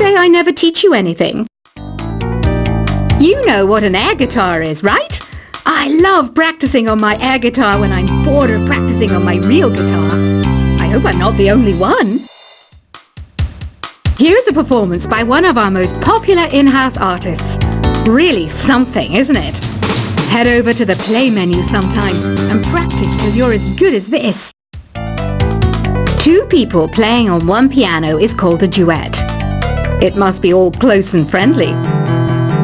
say I never teach you anything? You know what an air guitar is, right? I love practicing on my air guitar when I'm bored of practicing on my real guitar. I hope I'm not the only one. Here's a performance by one of our most popular in-house artists. Really something, isn't it? Head over to the play menu sometime and practice till you're as good as this. Two people playing on one piano is called a duet. It must be all close and friendly.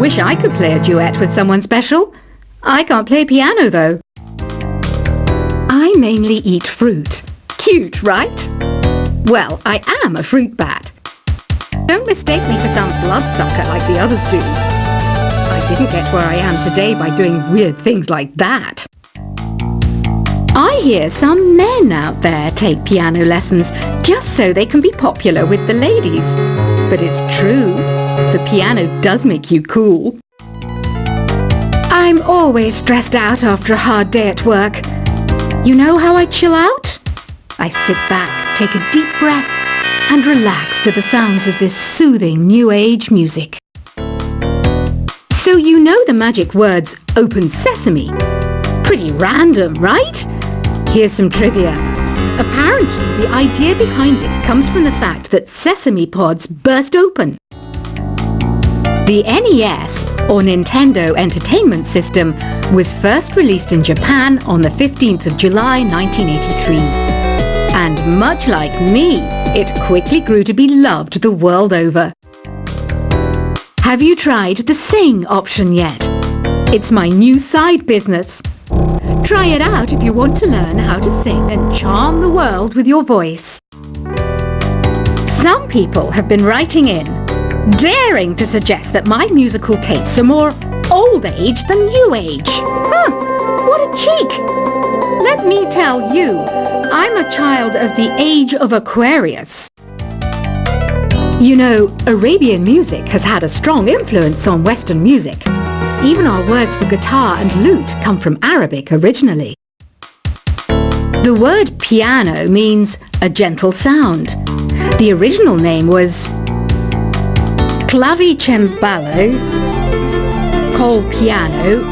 Wish I could play a duet with someone special. I can't play piano though. I mainly eat fruit. Cute, right? Well, I am a fruit bat. Don't mistake me for some bloodsucker like the others do. I didn't get where I am today by doing weird things like that. I hear some men out there take piano lessons just so they can be popular with the ladies. But it's true, the piano does make you cool. I'm always stressed out after a hard day at work. You know how I chill out? I sit back, take a deep breath, and relax to the sounds of this soothing new age music. So you know the magic words "Open Sesame"? Pretty random, right? Here's some trivia. Apparently, the idea behind it comes from the fact that sesame pods burst open. The NES, or Nintendo Entertainment System, was first released in Japan on the 15th of July 1983. And much like me, it quickly grew to be loved the world over. Have you tried the Sing option yet? It's my new side business. Try it out if you want to learn how to sing and charm the world with your voice. Some people have been writing in, daring to suggest that my musical tastes are more old age than new age. Huh, what a cheek! Let me tell you, I'm a child of the age of Aquarius. You know, Arabian music has had a strong influence on Western music. Even our words for guitar and lute come from Arabic originally. The word piano means a gentle sound. The original name was clavicembalo col piano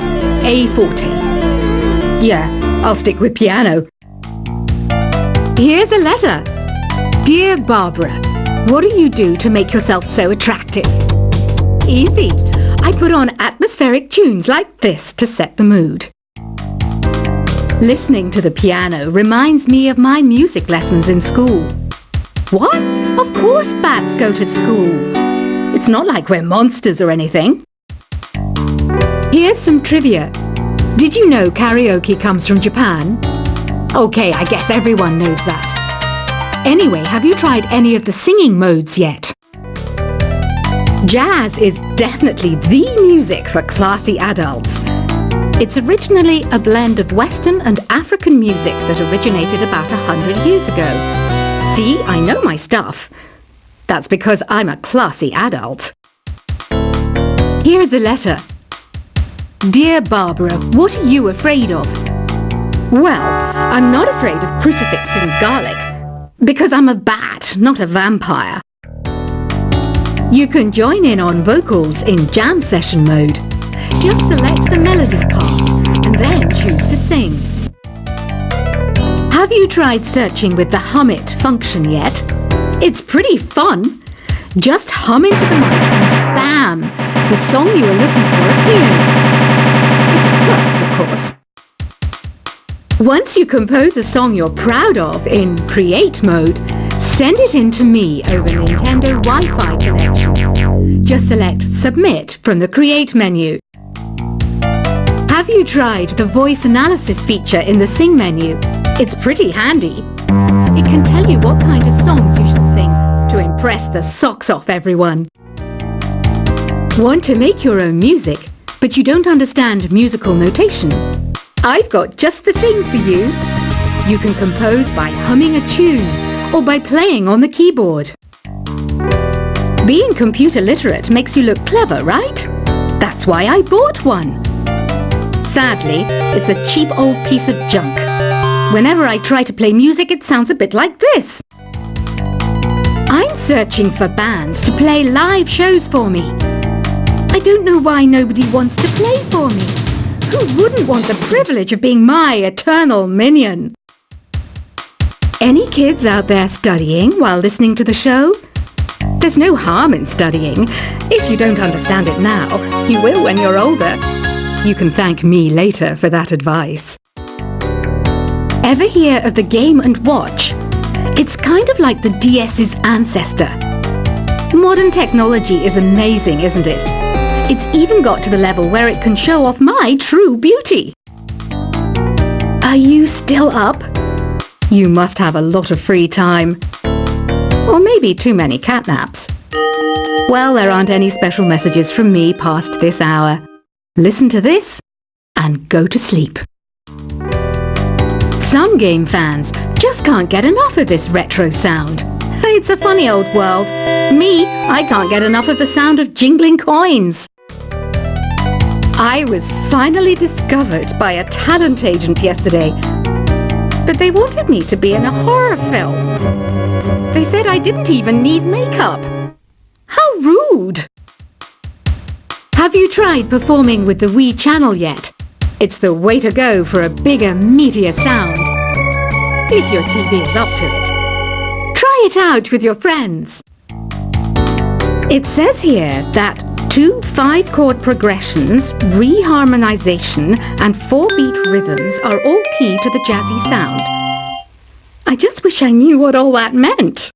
a forte. Yeah, I'll stick with piano. Here's a letter. Dear Barbara, what do you do to make yourself so attractive? Easy. I put on atmospheric tunes like this to set the mood. Listening to the piano reminds me of my music lessons in school. What? Of course bats go to school. It's not like we're monsters or anything. Here's some trivia. Did you know karaoke comes from Japan? Okay, I guess everyone knows that. Anyway, have you tried any of the singing modes yet? Jazz is definitely the music for classy adults. It's originally a blend of Western and African music that originated about 100 years ago. See, I know my stuff. That's because I'm a classy adult. Here's a letter. Dear Barbara, what are you afraid of? Well, I'm not afraid of crucifixes and garlic, because I'm a bat, not a vampire. You can join in on vocals in jam session mode. Just select the melody part and then choose to sing. Have you tried searching with the Hum It function yet? It's pretty fun. Just hum into the mic and bam! The song you were looking for appears. If it works, of course. Once you compose a song you're proud of in Create mode, send it in to me over Nintendo Wi-Fi connection. Just select Submit from the Create menu. Have you tried the voice analysis feature in the Sing menu? It's pretty handy. It can tell you what kind of songs you should sing to impress the socks off everyone. Want to make your own music, but you don't understand musical notation? I've got just the thing for you. You can compose by humming a tune or by playing on the keyboard. Being computer literate makes you look clever, right? That's why I bought one. Sadly, it's a cheap old piece of junk. Whenever I try to play music, it sounds a bit like this. I'm searching for bands to play live shows for me. I don't know why nobody wants to play for me. Who wouldn't want the privilege of being my eternal minion? Any kids out there studying while listening to the show? There's no harm in studying. If you don't understand it now, you will when you're older. You can thank me later for that advice. Ever hear of the Game & Watch? It's kind of like the DS's ancestor. Modern technology is amazing, isn't it? It's even got to the level where it can show off my true beauty. Are you still up? You must have a lot of free time. Or maybe too many catnaps. Well, there aren't any special messages from me past this hour. Listen to this and go to sleep. Some game fans just can't get enough of this retro sound. It's a funny old world. Me, I can't get enough of the sound of jingling coins. I was finally discovered by a talent agent yesterday, but they wanted me to be in a horror film. They said I didn't even need makeup. How rude! Have you tried performing with the Wii channel yet? It's the way to go for a bigger, meatier sound. If your TV is up to it. Try it out with your friends. It says here that 2 5-chord progressions, reharmonization, and 4-beat rhythms are all key to the jazzy sound. I just wish I knew what all that meant.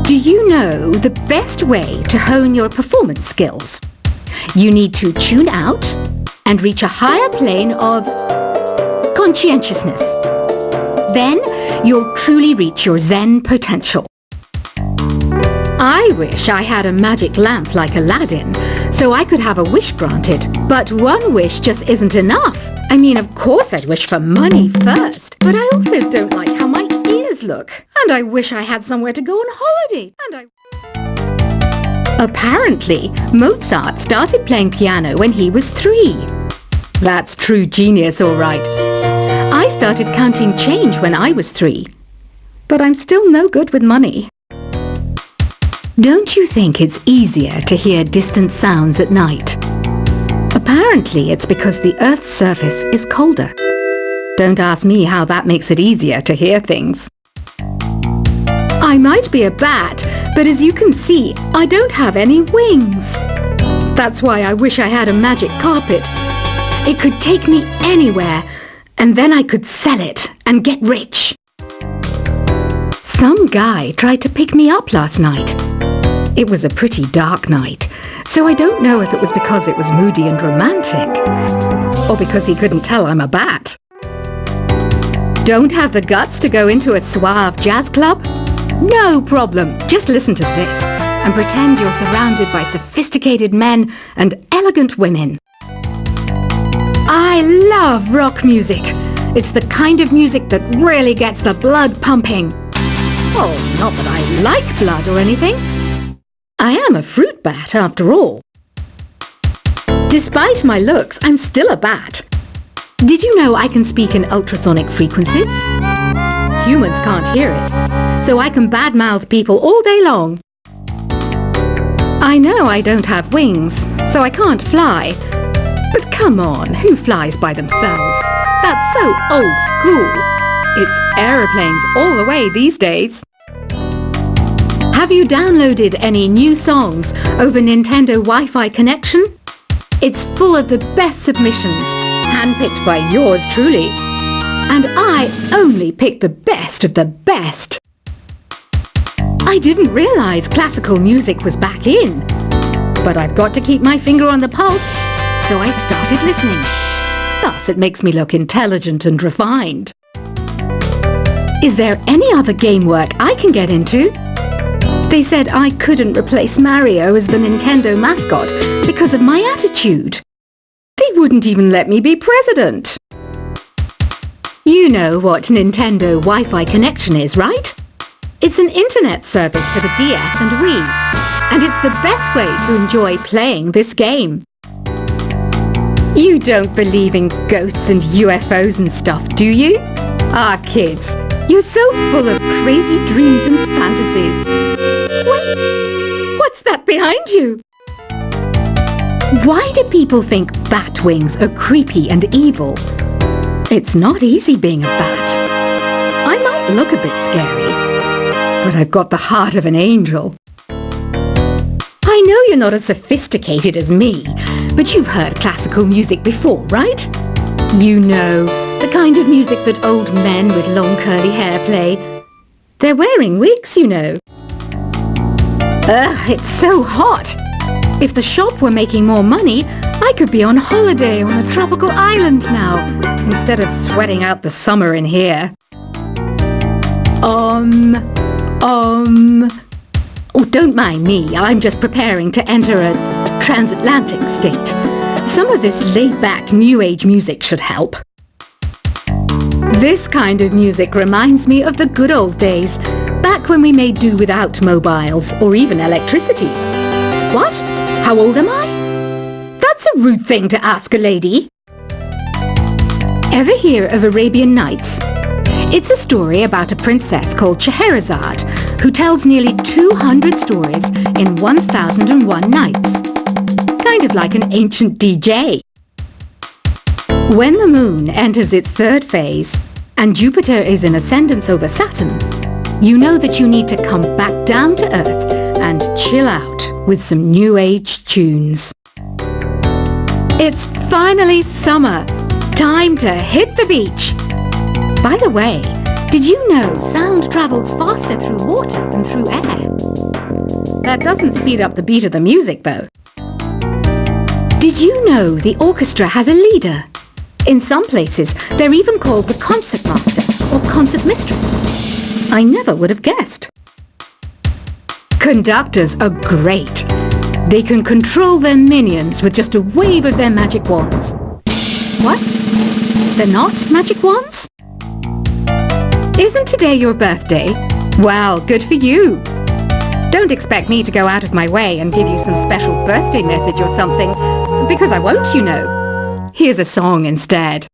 Do you know the best way to hone your performance skills? You need to tune out and reach a higher plane of conscientiousness. Then you'll truly reach your Zen potential. I wish I had a magic lamp like Aladdin, so I could have a wish granted. But one wish just isn't enough. I mean, of course I'd wish for money first, but I also don't like how my ears look. And I wish I had somewhere to go on holiday. Apparently, Mozart started playing piano when he was 3. That's true genius, all right. I started counting change when I was 3. But I'm still no good with money. Don't you think it's easier to hear distant sounds at night? Apparently, it's because the Earth's surface is colder. Don't ask me how that makes it easier to hear things. I might be a bat, but as you can see, I don't have any wings. That's why I wish I had a magic carpet. It could take me anywhere, and then I could sell it and get rich. Some guy tried to pick me up last night. It was a pretty dark night, so I don't know if it was because it was moody and romantic, or because he couldn't tell I'm a bat. Don't have the guts to go into a suave jazz club? No problem. Just listen to this and pretend you're surrounded by sophisticated men and elegant women. I love rock music. It's the kind of music that really gets the blood pumping. Oh, not that I like blood or anything. I am a fruit bat, after all. Despite my looks, I'm still a bat. Did you know I can speak in ultrasonic frequencies? Humans can't hear it, so I can badmouth people all day long. I know I don't have wings, so I can't fly. But come on, who flies by themselves? That's so old school. It's aeroplanes all the way these days. Have you downloaded any new songs over Nintendo Wi-Fi connection? It's full of the best submissions, handpicked by yours truly. And I only pick the best of the best. I didn't realize classical music was back in. But I've got to keep my finger on the pulse, so I started listening. Thus, it makes me look intelligent and refined. Is there any other game work I can get into? They said I couldn't replace Mario as the Nintendo mascot because of my attitude. They wouldn't even let me be president. You know what Nintendo Wi-Fi connection is, right? It's an internet service for the DS and Wii, and it's the best way to enjoy playing this game. You don't believe in ghosts and UFOs and stuff, do you? Ah, kids, You're so full of crazy dreams and fantasies. Wait, what's that behind you? Why do people think bat wings are creepy and evil? It's not easy being a bat. I might look a bit scary, but I've got the heart of an angel. I know you're not as sophisticated as me, but you've heard classical music before, right? You know, the kind of music that old men with long curly hair play. They're wearing wigs, you know. Ugh, it's so hot. If the shop were making more money, I could be on holiday on a tropical island now, instead of sweating out the summer in here. Oh, don't mind me. I'm just preparing to enter a transatlantic state. Some of this laid-back New Age music should help. This kind of music reminds me of the good old days, back when we made do without mobiles or even electricity. What? How old am I? That's a rude thing to ask a lady. Ever hear of Arabian Nights? It's a story about a princess called Scheherazade who tells nearly 200 stories in 1001 nights. Kind of like an ancient DJ. When the moon enters its third phase and Jupiter is in ascendance over Saturn, you know that you need to come back down to Earth and chill out with some New Age tunes. It's finally summer. Time to hit the beach. By the way, did you know sound travels faster through water than through air? That doesn't speed up the beat of the music, though. Did you know the orchestra has a leader? In some places, they're even called the concertmaster or concert mistress. I never would have guessed. Conductors are great. They can control their minions with just a wave of their magic wands. What? They're not magic wands? Isn't today your birthday? Well, good for you. Don't expect me to go out of my way and give you some special birthday message or something, because I won't, you know. Here's a song instead.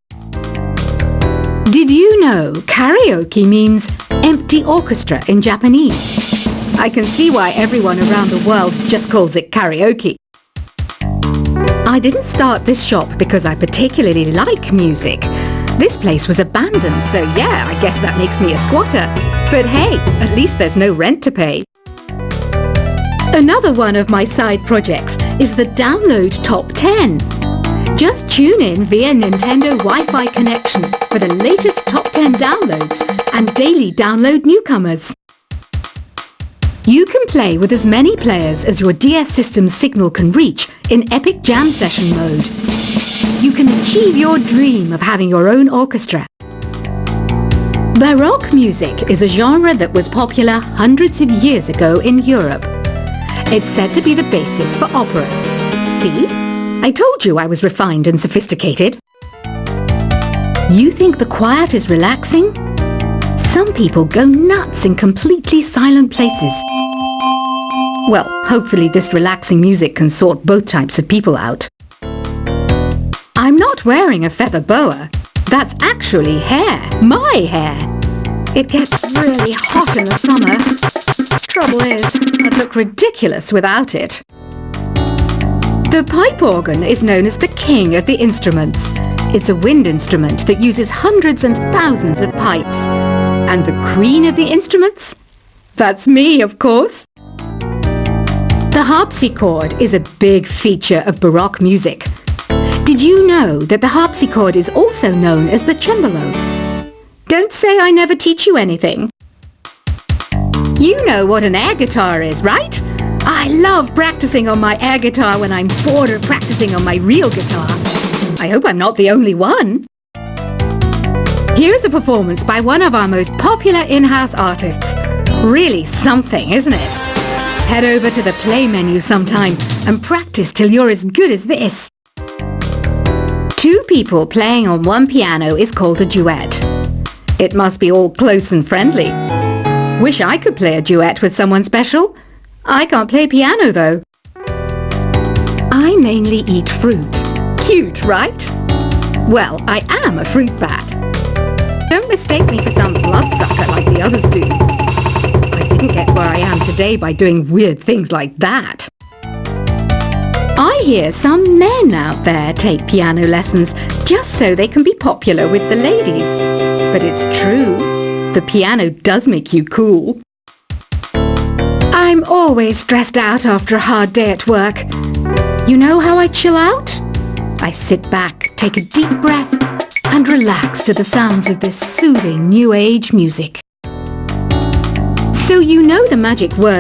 Did you know karaoke means empty orchestra in Japanese? I can see why everyone around the world just calls it karaoke. I didn't start this shop because I particularly like music. This place was abandoned, so yeah, I guess that makes me a squatter. But hey, at least there's no rent to pay. Another one of my side projects is the Download Top 10. Just tune in via Nintendo Wi-Fi connection for the latest top 10 downloads and daily download newcomers. You can play with as many players as your DS system's signal can reach in Epic Jam Session mode. You can achieve your dream of having your own orchestra. Baroque music is a genre that was popular hundreds of years ago in Europe. It's said to be the basis for opera. See? I told you I was refined and sophisticated. You think the quiet is relaxing? Some people go nuts in completely silent places. Well, hopefully this relaxing music can sort both types of people out. I'm not wearing a feather boa. That's actually hair. My hair. It gets really hot in the summer. Trouble is, I'd look ridiculous without it. The pipe organ is known as the king of the instruments. It's a wind instrument that uses hundreds and thousands of pipes. And the queen of the instruments? That's me, of course. The harpsichord is a big feature of Baroque music. Did you know that the harpsichord is also known as the cembalo? Don't say I never teach you anything. You know what an air guitar is, right? I love practicing on my air guitar when I'm bored of practicing on my real guitar. I hope I'm not the only one. Here's a performance by one of our most popular in-house artists. Really something, isn't it? Head over to the play menu sometime and practice till you're as good as this. Two people playing on one piano is called a duet. It must be all close and friendly. Wish I could play a duet with someone special. I can't play piano though. I mainly eat fruit. Cute, right? Well, I am a fruit bat. Don't Don't mistake me for some bloodsucker like the others do. I didn't get where I am today by doing weird things like that. I hear some men out there take piano lessons just so they can be popular with the ladies. But it's true, the piano does make you cool. I'm always stressed out after a hard day at work. You know how I chill out? I sit back, take a deep breath, and relax to the sounds of this soothing new age music. So you know the magic word